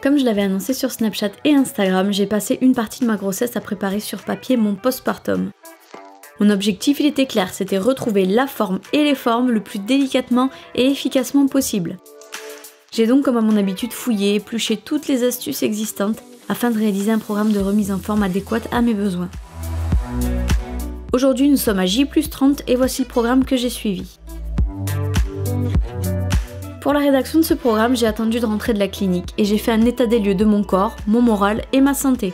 Comme je l'avais annoncé sur Snapchat et Instagram, j'ai passé une partie de ma grossesse à préparer sur papier mon postpartum. Mon objectif, il était clair, c'était retrouver la forme et les formes le plus délicatement et efficacement possible. J'ai donc, comme à mon habitude, fouillé et épluché toutes les astuces existantes afin de réaliser un programme de remise en forme adéquat à mes besoins. Aujourd'hui, nous sommes à J+30 et voici le programme que j'ai suivi. Pour la rédaction de ce programme, j'ai attendu de rentrer de la clinique et j'ai fait un état des lieux de mon corps, mon moral et ma santé.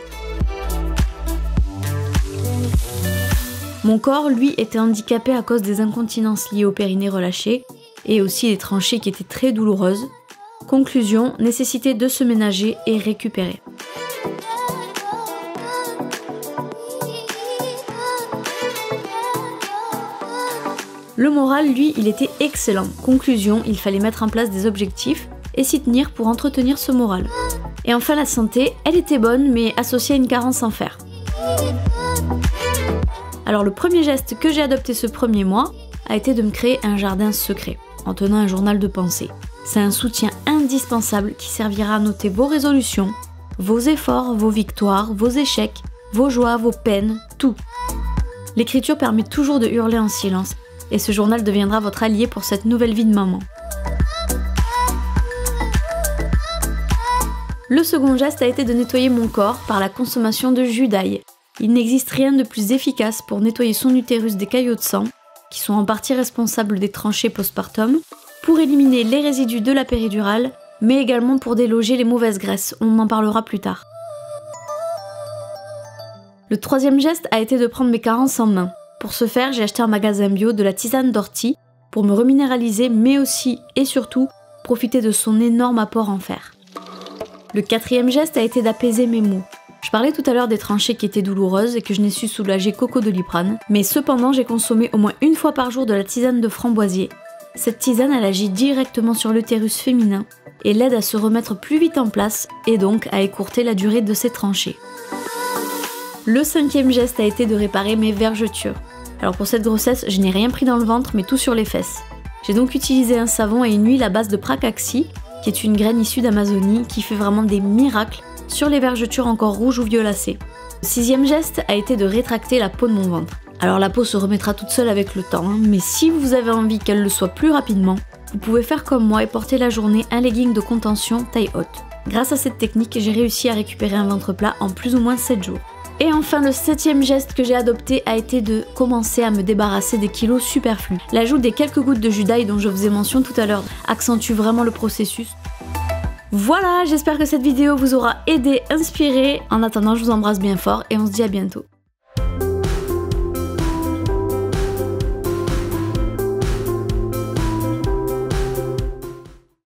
Mon corps, lui, était handicapé à cause des incontinences liées au périnée relâché et aussi des tranchées qui étaient très douloureuses. Conclusion, nécessité de se ménager et récupérer. Le moral, lui, il était excellent. Conclusion, il fallait mettre en place des objectifs et s'y tenir pour entretenir ce moral. Et enfin, la santé, elle était bonne, mais associée à une carence en fer. Alors le premier geste que j'ai adopté ce premier mois a été de me créer un jardin secret, en tenant un journal de pensée. C'est un soutien indispensable qui servira à noter vos résolutions, vos efforts, vos victoires, vos échecs, vos joies, vos peines, tout. L'écriture permet toujours de hurler en silence, et ce journal deviendra votre allié pour cette nouvelle vie de maman. Le second geste a été de nettoyer mon corps par la consommation de jus d'ail. Il n'existe rien de plus efficace pour nettoyer son utérus des caillots de sang, qui sont en partie responsables des tranchées postpartum, pour éliminer les résidus de la péridurale, mais également pour déloger les mauvaises graisses, on en parlera plus tard. Le troisième geste a été de prendre mes carences en main. Pour ce faire, j'ai acheté en magasin bio de la tisane d'ortie pour me reminéraliser, mais aussi et surtout profiter de son énorme apport en fer. Le quatrième geste a été d'apaiser mes maux. Je parlais tout à l'heure des tranchées qui étaient douloureuses et que je n'ai su soulager qu'au Doliprane, mais cependant j'ai consommé au moins une fois par jour de la tisane de framboisier. Cette tisane, elle agit directement sur l'utérus féminin et l'aide à se remettre plus vite en place et donc à écourter la durée de ces tranchées. Le cinquième geste a été de réparer mes vergetures. Alors pour cette grossesse, je n'ai rien pris dans le ventre mais tout sur les fesses. J'ai donc utilisé un savon et une huile à base de pracaxi, qui est une graine issue d'Amazonie qui fait vraiment des miracles sur les vergetures encore rouges ou violacées. Le sixième geste a été de rétracter la peau de mon ventre. Alors la peau se remettra toute seule avec le temps, mais si vous avez envie qu'elle le soit plus rapidement, vous pouvez faire comme moi et porter la journée un legging de contention taille haute. Grâce à cette technique, j'ai réussi à récupérer un ventre plat en plus ou moins 7 jours. Et enfin, le septième geste que j'ai adopté a été de commencer à me débarrasser des kilos superflus. L'ajout des quelques gouttes de jus d'ail dont je faisais mention tout à l'heure accentue vraiment le processus. Voilà, j'espère que cette vidéo vous aura aidé, inspiré. En attendant, je vous embrasse bien fort et on se dit à bientôt.